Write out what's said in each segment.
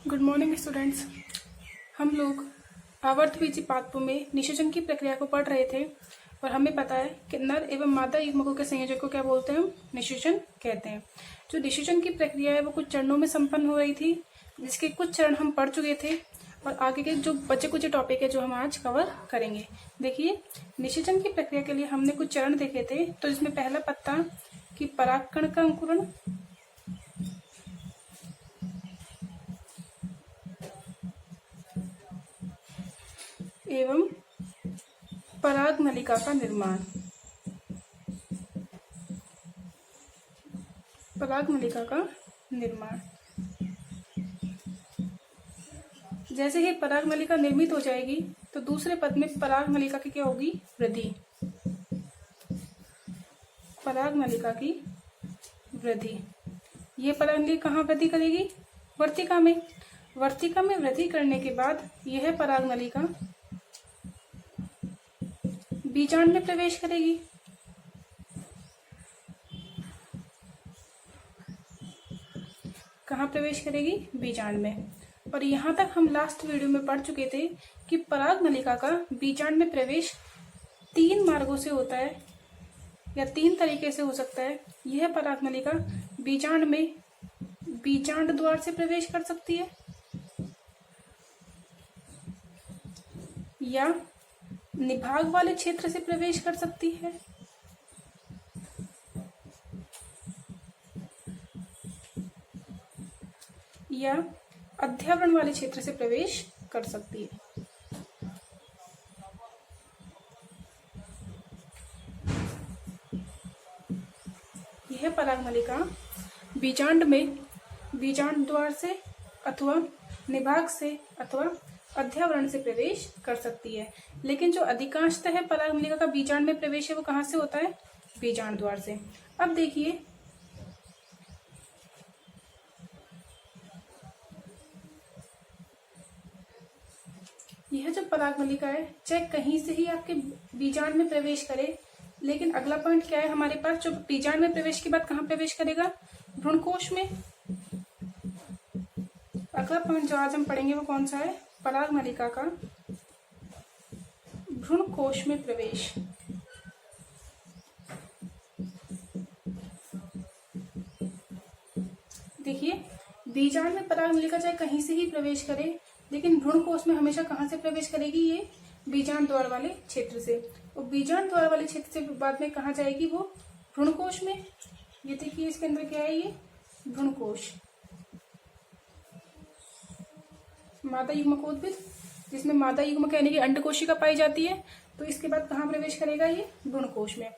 Good morning students. हम लोग आवर्तबीजी पादपों में निषेचन की प्रक्रिया को पढ़ रहे थे और हमें पता है कि नर एवं मादा युग्मकों के संयोजन को क्या बोलते हैं, हम निषेचन कहते हैं। जो निषेचन की प्रक्रिया है वो कुछ चरणों में संपन्न हो रही थी, जिसके कुछ चरण हम पढ़ चुके थे और आगे के जो बचे कुछ टॉपिक है जो हम आज कवर करेंगे। देखिए, निषेचन की प्रक्रिया के लिए हमने कुछ चरण देखे थे। तो इसमें पहला पत्ता कि परागकण का अंकुरण, एवं पराग नलिका का निर्माण। पराग नलिका का निर्माण, जैसे ही पराग नलिका निर्मित हो जाएगी तो दूसरे पद में पराग नलिका की क्या होगी, वृद्धि। पराग नलिका की वृद्धि। यह पराग नलिका कहाँ वृद्धि करेगी, वर्तिका में। वर्तिका में वृद्धि करने के बाद यह पराग नलिका बीजांड में प्रवेश करेगी। कहाँ प्रवेश करेगी, बीजांड में। और यहाँ तक हम लास्ट वीडियो में पढ़ चुके थे कि पराग नलिका का बीजांड में प्रवेश 3 मार्गों से होता है या 3 तरीके से हो सकता है। यह पराग नलिका बीजांड में बीजांड द्वार से प्रवेश कर सकती है, या निभाग वाले क्षेत्र से प्रवेश कर सकती है, या अध्यावरण वाले क्षेत्र से प्रवेश कर सकती है। यह पराग नलिका बीजांड में बीजांड द्वार से अथवा निभाग से अथवा अध्यावरण से प्रवेश कर सकती है। लेकिन जो अधिकांशतः पराग नलिका का बीजांड में प्रवेश है वो कहाँ से होता है, बीजांड द्वार से। अब देखिए, यह जो पराग नलिका है चाहे कहीं से ही आपके बीजांड में प्रवेश करे, लेकिन अगला पॉइंट क्या है हमारे पास, जो बीजांड में प्रवेश के बाद कहाँ प्रवेश करेगा, भ्रूणकोश में। अगला पॉइंट जो आज हम पढ़ेंगे वो कौन सा है, पराग नलिका का भ्रूणकोश में प्रवेश। देखिए, बीजांड में पराग नलिका चाहे कहीं से ही प्रवेश करे, लेकिन भ्रूणकोश में हमेशा कहाँ से प्रवेश करेगी, ये बीजांड द्वार वाले क्षेत्र से। और बीजांड द्वार वाले क्षेत्र से बाद में कहाँ जाएगी, वो भ्रूणकोश में। ये देखिए, इसके अंदर क्या है, ये भ्रूणकोश, मादा युग्मकोद्भिद, जिसमें मादा युग्मक यानी कि अंडकोशिका पाई जाती है। तो इसके बाद कहाँ प्रवेश करेगा, ये भ्रूणकोश में।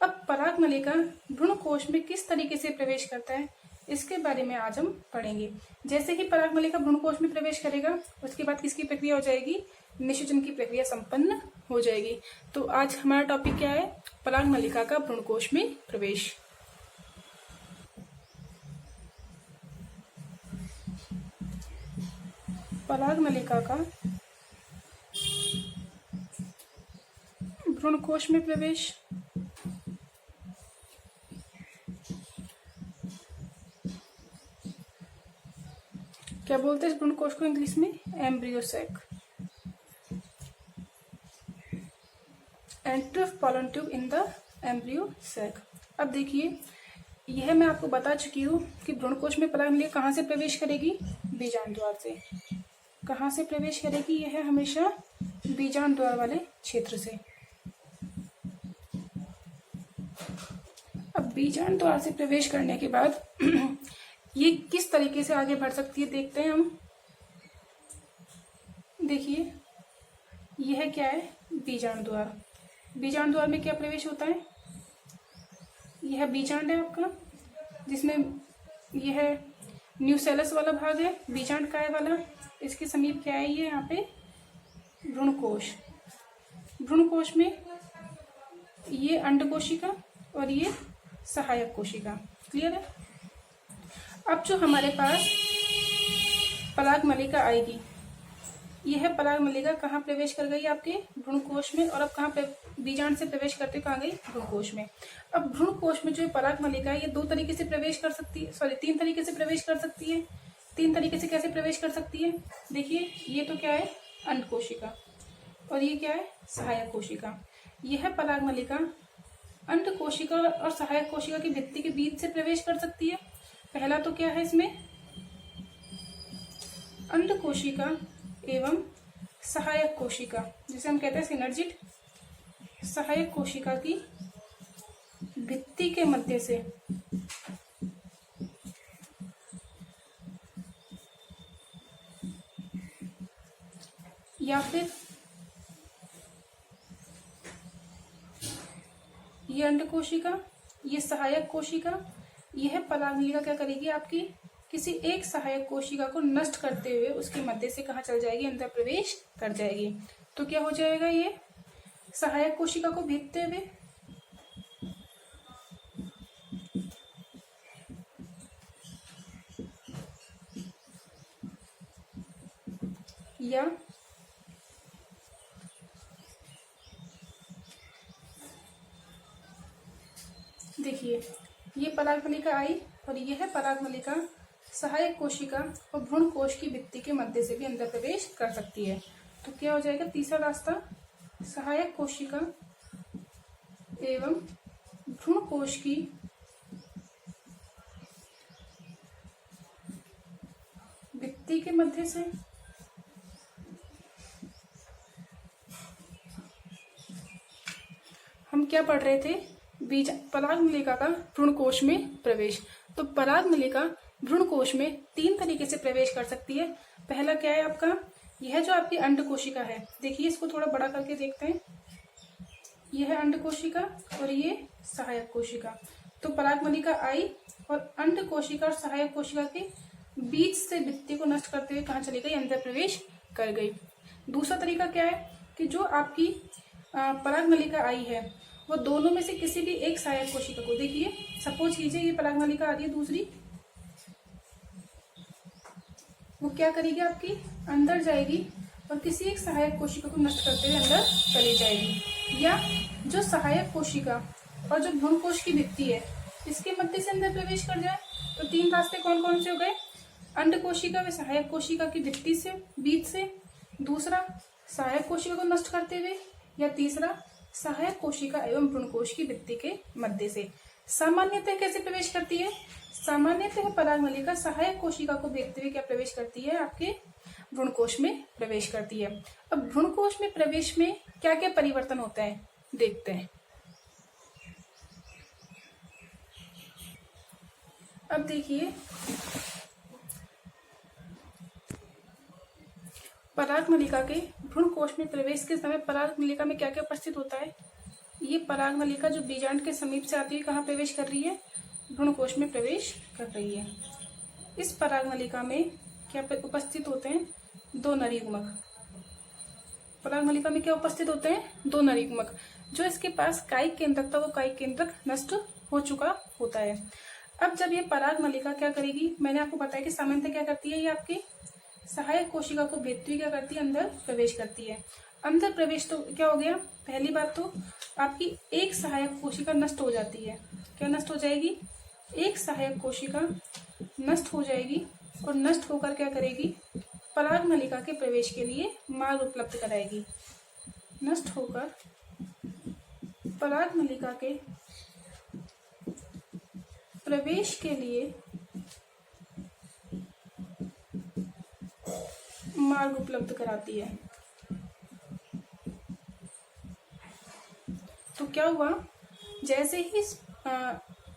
अब पराग नलिका भ्रूणकोश में किस तरीके से प्रवेश करता है, इसके बारे में आज हम पढ़ेंगे। जैसे ही पराग नलिका भ्रूणकोश में प्रवेश करेगा उसके बाद किसकी प्रक्रिया हो जाएगी, निषेचन की प्रक्रिया संपन्न हो जाएगी। तो आज हमारा टॉपिक क्या है, पराग नलिका का भ्रूणकोश में प्रवेश। पराग नलिका का भ्रूणकोश में प्रवेश। क्या बोलते हैं इस भ्रूणकोश को इंग्लिश में, embryo sac. Entry of pollen tube in the embryo sac. अब देखिए, यह मैं आपको बता चुकी हूँ कि भ्रूणकोश में पराग नलिका कहाँ से प्रवेश करेगी, बीजांड द्वार से। कहाँ से प्रवेश करेगी, यह हमेशा बीजांड द्वार वाले क्षेत्र से। अब बीजांड द्वार से प्रवेश करने के बाद ये किस तरीके से आगे बढ़ सकती है, देखते हैं हम। देखिए, यह क्या है, बीजांड द्वार। बीजांड द्वार में क्या प्रवेश होता है, यह बीजांड है आपका, जिसमें यह न्यूसेलस वाला भाग है, बीजांड काय वाला। इसके समीप क्या है, ये यहाँ पे भ्रूणकोश। भ्रूणकोश में ये अंडकोशिका और ये सहायक कोशिका। क्लियर है। अब जो हमारे पास पराग नलिका आएगी, यह पराग नलिका कहाँ प्रवेश कर गई, आपके भ्रूणकोश में। और अब कहाँ बीजांड से प्रवेश करते कहाँ गई, भ्रूणकोश में। अब भ्रूणकोश में जो पराग नलिका है ये 2 तरीके से प्रवेश कर सकती है, 3 तरीके से प्रवेश कर सकती है। तीन तरीके से कैसे प्रवेश कर सकती है। देखिए, ये तो क्या है, अंड कोशिका, और ये क्या है, सहायक कोशिका। यह परागनलिका अंड कोशिका और सहायक कोशिका की भित्ति के बीच से प्रवेश कर सकती है। पहला तो क्या है इसमें, अंड कोशिका एवं सहायक कोशिका, जिसे हम कहते हैं सिनर्जिड, सहायक कोशिका की भित्ति के मध्य से या फिर ये अंड कोशिका, ये सहायक कोशिका, यह परागनलिका क्या करेगी, आपकी किसी एक सहायक कोशिका को नष्ट करते हुए उसके मध्य से कहाँ चल जाएगी, अंदर प्रवेश कर जाएगी। तो क्या हो जाएगा, ये सहायक कोशिका को भेदते हुए या देखिए, ये परागनलिका आई और यह परागनलिका सहायक कोशिका और भ्रूण कोश की भित्ति के मध्य से भी अंदर प्रवेश कर सकती है। तो क्या हो जाएगा, तीसरा रास्ता, सहायक कोशिका एवं भ्रूण कोश की भित्ति के मध्य से हम क्या पढ़ रहे थे, बीज परागनलिका का भ्रूण कोश में प्रवेश। तो परागनलिका भ्रूण कोश में तीन तरीके से प्रवेश कर सकती है। पहला क्या है आपका, यह जो आपकी अंड कोशिका है, देखिए इसको थोड़ा बड़ा करके देखते हैं, यह है अंड कोशिका और ये सहायक कोशिका। तो परागनलिका आई और अंड कोशिका और सहायक कोशिका के बीच से भित्ति को नष्ट करते हुए कहाँ चली गई, अंदर प्रवेश कर गई। दूसरा तरीका क्या है कि जो आपकी परागनलिका आई है वो दोनों में से किसी भी एक सहायक कोशिका को, देखिए सपोज कीजिए ये परागनलिका आ रही है दूसरी, वो क्या करेगी, आपकी अंदर जाएगी और किसी एक सहायक कोशिका को नष्ट करते हुए अंदर चली जाएगी। या जो सहायक कोशिका और जो भ्रूण कोश की भित्ति है इसके मध्य से अंदर प्रवेश कर जाए। तो तीन रास्ते कौन कौन से हो गए, अंड कोशिका व सहायक कोशिका की भित्ति से बीच से, दूसरा सहायक कोशिका को नष्ट करते हुए, या तीसरा सहायक कोशिका एवं भ्रूण कोश की भित्ति के मध्य से। सामान्यतः कैसे प्रवेश करती है, सामान्यतः परागनलिका सहायक कोशिका को भेदते हुए क्या प्रवेश करती है, आपके भ्रूण कोश में प्रवेश करती है। अब भ्रूण कोश में प्रवेश में क्या क्या परिवर्तन होता है देखते हैं। अब देखिए, परागनलिका के भ्रूण कोश में प्रवेश के समय परागनलिका में क्या क्या उपस्थित होता है। ये परागनलिका जो बीजांड के समीप से आती है कहाँ प्रवेश कर रही है, भ्रूण कोश में प्रवेश कर रही है। इस परागनलिका में क्या उपस्थित होते हैं, दो नरयुग्मक। परागनलिका में क्या उपस्थित होते हैं, दो नरयुग्मक। जो इसके पास कायिक केंद्रक था वो कायिक केंद्रक नष्ट हो चुका होता है। अब जब ये परागनलिका क्या करेगी, मैंने आपको बताया कि सामान्यतः क्या करती है, ये आपकी सहायक कोशिका को भेदते हुए क्या करती है, अंदर प्रवेश करती है। अंदर प्रवेश तो क्या हो गया, पहली बात तो आपकी एक सहायक कोशिका नष्ट हो जाती है। क्या नष्ट हो जाएगी, एक सहायक कोशिका नष्ट हो जाएगी और नष्ट होकर क्या करेगी, परागनलिका के प्रवेश के लिए मार्ग उपलब्ध कराएगी। नष्ट होकर परागनलिका के प्रवेश के लिए मार्ग उपलब्ध कराती है। तो क्या हुआ, जैसे ही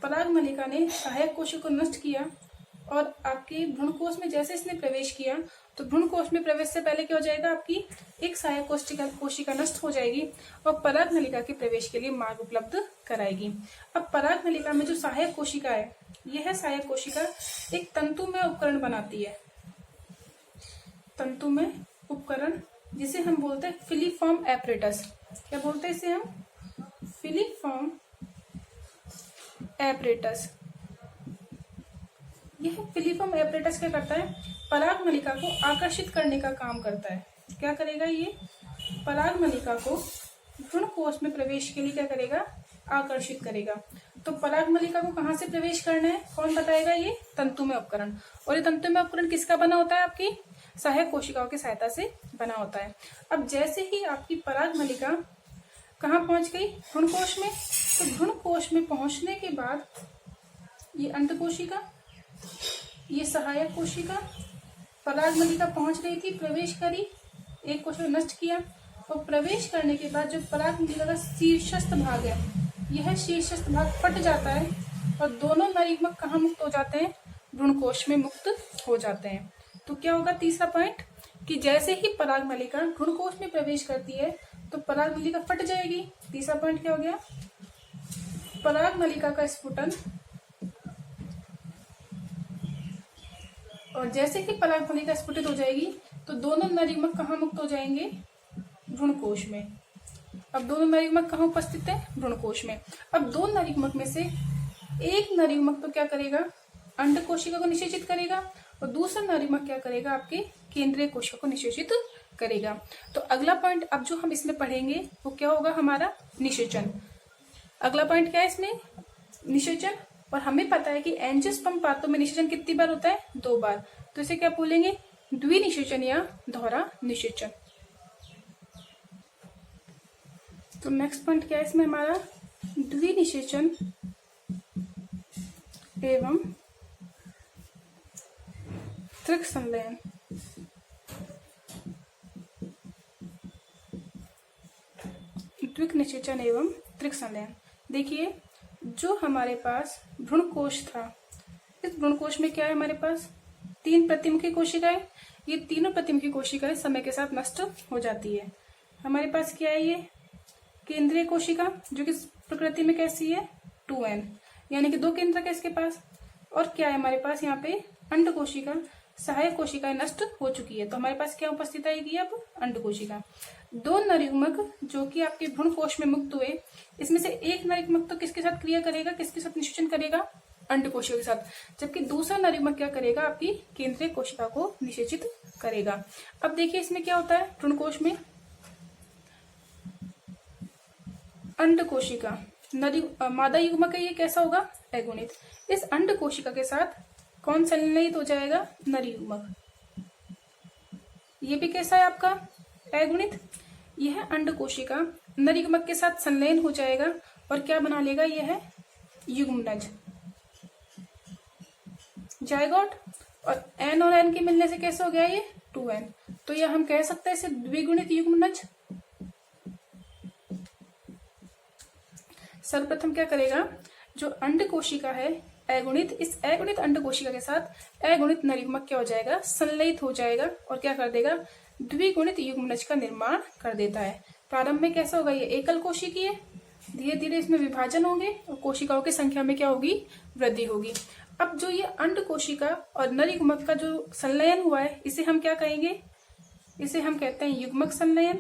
परागनलिका ने सहायक कोशिका को नष्ट किया और आपके भ्रूण कोश में जैसे इसने प्रवेश किया, तो भ्रूण कोश में प्रवेश से पहले क्या हो जाएगा, आपकी एक सहायक कोशिका नष्ट हो जाएगी और परागनलिका के प्रवेश के लिए मार्ग उपलब्ध कराएगी। अब परागनलिका में जो सहायक कोशिका है, यह सहायक कोशिका एक तंतु में उपकरण बनाती है। तंतु में उपकरण, जिसे हम बोलते हैं फिलीफॉर्म एपरेटस। क्या बोलते हैं इसे हम, फिलीफॉर्म एपरेटस। यह फिलीफॉर्म एपरेटस क्या करता है, परागनलिका को आकर्षित करने का काम करता है। क्या करेगा, ये परागनलिका को भ्रूण कोश में प्रवेश के लिए क्या करेगा, आकर्षित करेगा। तो परागमलिका को कहाँ से प्रवेश करना है, कौन बताएगा? ये तंतुमय उपकरण। और ये तंतुमय उपकरण किसका बना होता है? आपकी सहायक कोशिकाओं की सहायता से बना होता है। अब जैसे ही आपकी परागमलिका कहाँ पहुंच गई? भ्रूणकोश में। तो भ्रूणकोश में पहुंचने के बाद ये अंडकोशिका, ये सहायक कोशिका, परागमलिका पहुंच रही थी, प्रवेश करी, एक कोशिका नष्ट किया, और प्रवेश करने के बाद जो परागमलिका का शीर्षस्थ भाग है, यह शीर्षस्थ भाग फट जाता है और दोनों नरयुग्मक कहाँ मुक्त हो जाते हैं? भ्रूणकोश में मुक्त हो जाते हैं। तो क्या होगा तीसरा पॉइंट कि जैसे ही परागमलिका भ्रूणकोश में प्रवेश करती है तो परागमलिका फट जाएगी। तीसरा पॉइंट क्या हो गया? परागमलिका का स्फुटन, और जैसे ही परागमलिका स्फुटित हो जाएगी तो दोनों नरयुग्मक कहाँ मुक्त हो जाएंगे? भ्रूणकोश में। अब दोनों नरयुग्मक कहाँ उपस्थित है? भ्रूणकोश में। अब दो नरयुग्मक में से एक नरयुग्मक तो क्या करेगा? अंडकोशिका को निषेचित करेगा, और दूसरा नरयुग्मक क्या करेगा? आपके केंद्रीय कोशिका को निषेचित करेगा। तो अगला पॉइंट अब जो हम इसमें पढ़ेंगे वो क्या होगा? हमारा निषेचन। अगला पॉइंट क्या है इसमें? निषेचन। और हमें पता है कि एंजियोस्पर्म पात्रों में निषेचन कितनी बार होता है? 2 बार। तो इसे क्या बोलेंगे? द्विनिषेचन या दोहरा निषेचन। तो नेक्स्ट पॉइंट क्या है इसमें हमारा? द्विनिषेचन एवं त्रिक संलयन। द्विक निषेचन एवं त्रिक संलयन। देखिए, जो हमारे पास भ्रूणकोश था, इस भ्रूणकोश में क्या है हमारे पास? 3 प्रतिमुखी कोशिकाएं। ये तीनों प्रतिमुखी कोशिकाएं समय के साथ नष्ट हो जाती है। हमारे पास क्या है? ये केंद्रीय कोशिका, जो कि प्रकृति में कैसी है? 2n, यानी कि 2 केंद्रक है इसके पास। और क्या है हमारे पास यहाँ पे? अंड कोशिका। सहायक कोशिकाएं नष्ट हो चुकी है, तो हमारे पास क्या उपस्थित आएगी अब? अंड कोशिका। 2 नरयुग्मक जो कि आपके भ्रूणकोश में मुक्त हुए, इसमें से एक नरयुग्मक तो किसके साथ क्रिया करेगा? किसके साथ निषेचन करेगा? अंड कोशिका के साथ। जबकि दूसरा नरयुग्मक क्या करेगा? आपकी केंद्रीय कोशिका को निषेचित करेगा। अब देखिए इसमें क्या होता है भ्रूणकोश में? अंड कोशिका मादा युग्मक है, ये कैसा होगा? अगुणित। इस अंड कोशिका के साथ कौन संलयित हो जाएगा? नर युग्मक। ये भी कैसा है आपका? अगुणित। यह अंड कोशिका नर युग्मक के साथ संलयन हो जाएगा और क्या बना लेगा? यह है युग्मनज, जायगोट। और n और n के मिलने से कैसे हो गया? ये 2n। तो यह हम कह सकते हैं इसे द्विगुणित युग्मनज। सर्वप्रथम क्या करेगा? जो अंड कोशिका है अगुणित, इस अगुणित अंड कोशिका के साथ अगुणित नरयुग्मक क्या हो जाएगा? संलयित हो जाएगा और क्या कर देगा? द्विगुणित युग्मनज का निर्माण कर देता है। प्रारंभ में कैसा होगा? ये एकल कोशिकीय, धीरे धीरे इसमें विभाजन होंगे और कोशिकाओं की संख्या में क्या होगी? वृद्धि होगी। अब जो ये अंड कोशिका और नरयुग्मक का जो संलयन हुआ है, इसे हम क्या कहेंगे? इसे हम कहते हैं युग्मक संलयन,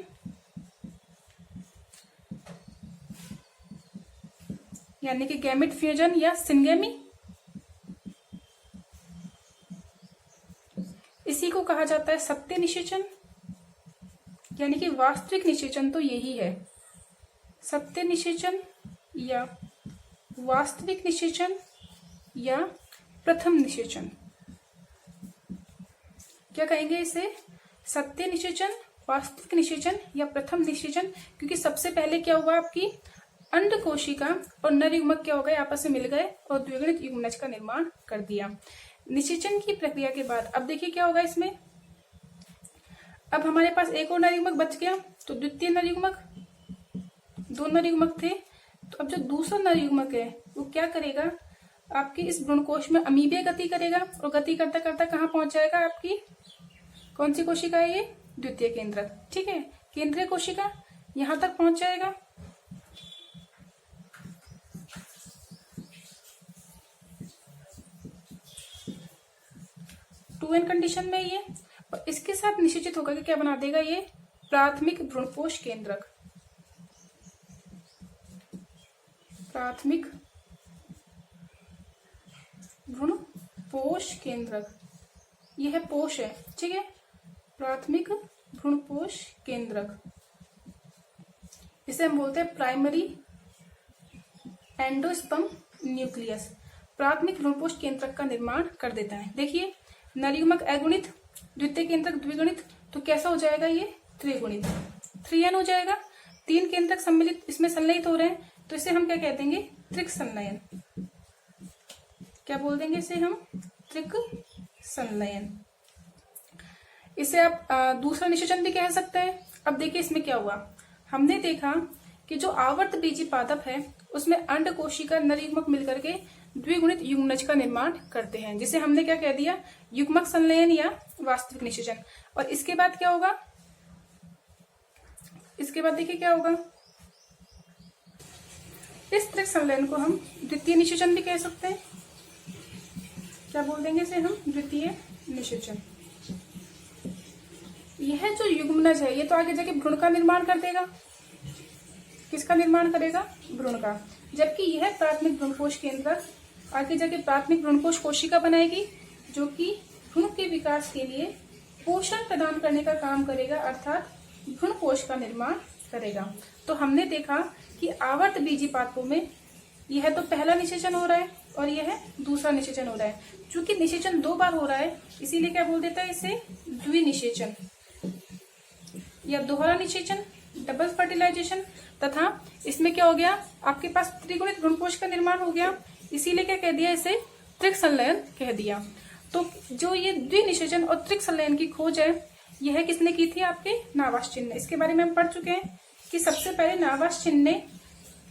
यानी कि गैमेट फ्यूजन या सिंगेमी। इसी को कहा जाता है सत्य निषेचन, यानी कि वास्तविक निषेचन तो यही है, सत्य निषेचन या वास्तविक निषेचन या प्रथम निषेचन। क्या कहेंगे इसे? सत्य निषेचन, वास्तविक निषेचन या प्रथम निषेचन। क्योंकि सबसे पहले क्या हुआ? आपकी अंड कोशिका और नरयुग्मक क्या हो गए? आपस में मिल गए और द्विगुणित युग्मनज का निर्माण कर दिया। निषेचन की प्रक्रिया के बाद अब देखिए क्या होगा इसमें? अब हमारे पास एक और नरयुग्मक बच गया, तो द्वितीय नरयुग्मक, 2 नरयुग्मक थे। तो अब जो दूसरा नरयुग्मक है वो क्या करेगा? आपके इस भ्रूणकोश में अमीबीय गति करेगा और गति करता करता कहाँ पहुंच जाएगा? आपकी कौन सी कोशिका है? ये द्वितीय केंद्रक, ठीक है, केंद्रीय कोशिका, यहां तक पहुंच जाएगा। टू एन कंडीशन में ये, और इसके साथ निषेचित होकर के क्या बना देगा? ये प्राथमिक भ्रूणपोष केंद्रक, प्राथमिक भ्रूणपोष केंद्रक, यह पोष है, ठीक है, प्राथमिक भ्रूणपोष केंद्रक। इसे हम बोलते हैं प्राइमरी एंडोस्पर्म न्यूक्लियस प्राथमिक भ्रूणपोष केंद्रक का निर्माण कर देता है। देखिए नरयुग्मक अगुणित, द्वितीय केंद्रक द्विगुणित, तो कैसा हो जाएगा ये त्रिगुणित, 3n हो जाएगा। 3 केंद्रक सम्मिलित इसमें संलयित हो रहे हैं तो इसे हम क्या कह देंगे, त्रिक संलयन। क्या बोल देंगे इसे हम, त्रिक संलयन। इसे आप दूसरा निषेचन भी कह सकते हैं। अब देखिए इसमें क्या हुआ, हमने देखा कि जो आवर्त बीजी पादप है उसमें अंड कोशिका नरयुग्मक मिलकर के द्विगुणित युग्मनज का निर्माण करते हैं, जिसे हमने क्या कह दिया, युग्मक संलयन या वास्तविक निषेचन। और इसके बाद क्या होगा, इसके बाद देखिए क्या होगा, इस त्रिक संलयन को हम द्वितीय निषेचन भी कह सकते हैं। क्या बोल देंगे इसे हम, द्वितीय निषेचन। यह जो युग्मनज है ये तो आगे जाके भ्रूण का निर्माण कर देगा। किसका निर्माण करेगा, भ्रूण का। जबकि यह प्राथमिक भ्रूणपोष केंद्र आगे जाके प्राथमिक भ्रूणपोष कोशिका बनाएगी जो कि भ्रूण के विकास के लिए पोषण प्रदान करने का काम करेगा, अर्थात भ्रूणपोष का निर्माण करेगा। तो हमने देखा कि आवर्त बीजी पादपों में यह तो पहला निषेचन हो रहा है और यह दूसरा निषेचन हो रहा है। चूंकि निषेचन 2 बार हो रहा है इसीलिए क्या बोल देता है इसे, द्विनिषेचन या दोहरा निषेचन, डबल फर्टिलाइजेशन। तथा इसमें क्या हो गया, आपके पास त्रिगुणित भ्रूणपोष का निर्माण हो गया, इसीलिए क्या कह दिया, इसे त्रिक संलयन कह दिया। तो जो ये द्विनिषेचन और त्रिक संलयन की खोज है यह किसने की थी, आपके नावाश्चिन ने। इसके बारे में हम पढ़ चुके हैं कि सबसे पहले नावाश्चिन ने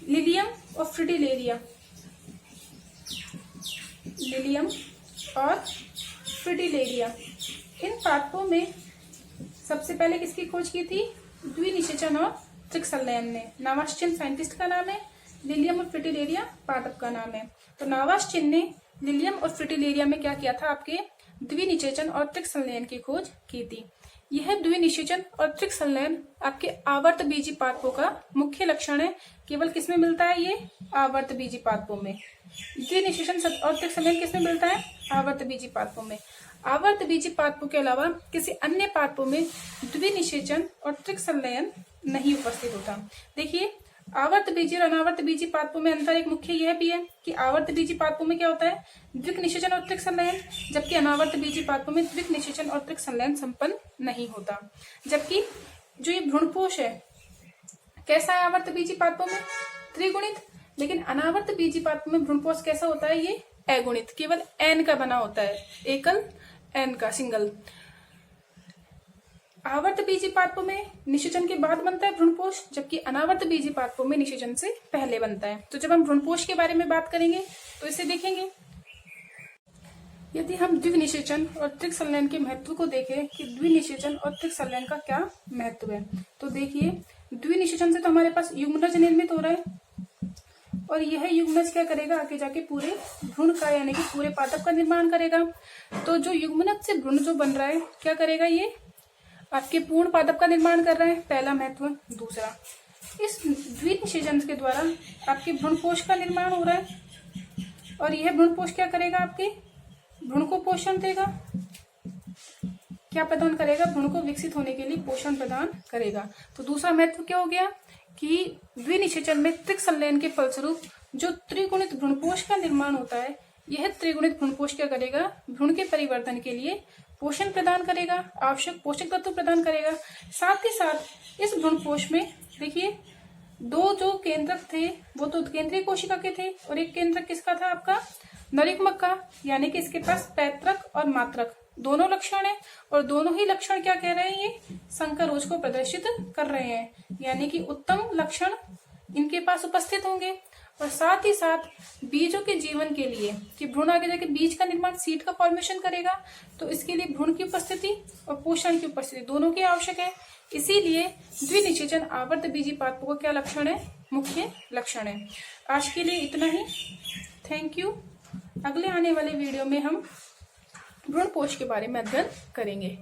लिलियम और फ्रिटिलेरिया, लिलियम और फ्रिटिलेरिया इन पादपों में सबसे पहले किसकी खोज की थी, द्विनिषेचन और त्रिक संलयन ने। नावाश्चिन साइंटिस्ट का नाम है, लिलियम और फ्रिटिलेरिया पादप का नाम है। तो नावाश्चिन ने लिलियम और फ्रिटिलेरिया में क्या किया था, आपके द्विनिषेचन और त्रिक संलयन की खोज की थी। यह द्विनिषेचन और त्रिक संलयन आपके आवर्त बीजी पादपों का मुख्य लक्षण है। केवल किसमें मिलता है, ये आवर्त बीजी पादपों में। द्विनिषेचन और त्रिक संलयन किसमें मिलता है, आवर्त बीजी पादपों में। आवर्त बीजी पादपों के अलावा किसी अन्य पादपों में द्विनिषेचन और त्रिक संलयन नहीं उपस्थित होता। देखिए आवर्त बीजी और अनावर्त बीजी पादपों में अंतर एक मुख्य यह भी है कि आवर्त बीजी पादपों में क्या होता है, द्विक निषेचन और त्रिक संलयन, जबकि अनावर्त बीजी पादपों में द्विक निषेचन और त्रिक संलयन संपन्न नहीं होता। जबकि जो ये भ्रूणपोष है कैसा है, आवर्त बीजी पादपों में त्रिगुणित, लेकिन अनावर्त बीजी पादपों में भ्रूणपोष कैसा होता है, ये अगुणित, केवल एन का बना होता है, एकल एन का, सिंगल। आवर्त बीजी पादपों में निषेचन के बाद बनता है भ्रूणपोष, जबकि अनावर्त बीजी पादपों में निषेचन से पहले बनता है। तो जब हम भ्रूणपोष के बारे में बात करेंगे तो इसे देखेंगे। यदि हम द्विनिषेचन और त्रिक संलयन के महत्व को देखें कि द्विनिषेचन और त्रिक संलयन का क्या महत्व है, तो देखिए द्विनिषेचन से तो हमारे पास युग्मनज निर्मित हो रहा है और यह युग्मनज क्या करेगा, आगे जाके पूरे भ्रूण का यानी कि पूरे पादप का निर्माण करेगा। तो जो युग्मनज से भ्रूण जो बन रहा है क्या करेगा, ये आपके पूर्ण पादप का निर्माण कर रहा है, पहला महत्व। दूसरा, इस द्विनिषेचन के द्वारा आपके भ्रूणपोष का निर्माण हो रहा है और यह भ्रूणपोष क्या करेगा, आपके भ्रूण को पोषण देगा, क्या प्रदान करेगा, भ्रूण को विकसित होने के लिए पोषण प्रदान करेगा। तो दूसरा महत्व क्या हो गया कि द्विनिषेचन में त्रिक संलयन के फलस्वरूप जो त्रिगुणित भ्रूणपोष का निर्माण होता है, यह त्रिगुणित भ्रूणपोष क्या करेगा, भ्रूण के परिवर्धन के लिए पोषण प्रदान करेगा, आवश्यक पोषक तत्व प्रदान करेगा। साथ ही साथ इस भ्रूणपोष में देखिए 2 जो केंद्रक थे वो तो केंद्रीय कोशिका के थे और एक केंद्रक किसका था, आपका नरयुग्मक का, यानी कि इसके पास पैतृक और मात्रक दोनों लक्षण है और दोनों ही लक्षण क्या कह रहे हैं, ये संकरोज को प्रदर्शित कर रहे हैं, यानी कि उत्तम लक्षण इनके पास उपस्थित होंगे। और साथ ही साथ बीजों के जीवन के लिए कि भ्रूण आगे जाके बीज का निर्माण, सीड का फॉर्मेशन करेगा, तो इसके लिए भ्रूण की उपस्थिति और पोषण की उपस्थिति दोनों की आवश्यक है। इसीलिए द्विनिषेचन आवर्त बीजी पादपों का क्या लक्षण है, मुख्य लक्षण है। आज के लिए इतना ही, थैंक यू। अगले आने वाले वीडियो में हम भ्रूणपोष के बारे में अध्ययन करेंगे।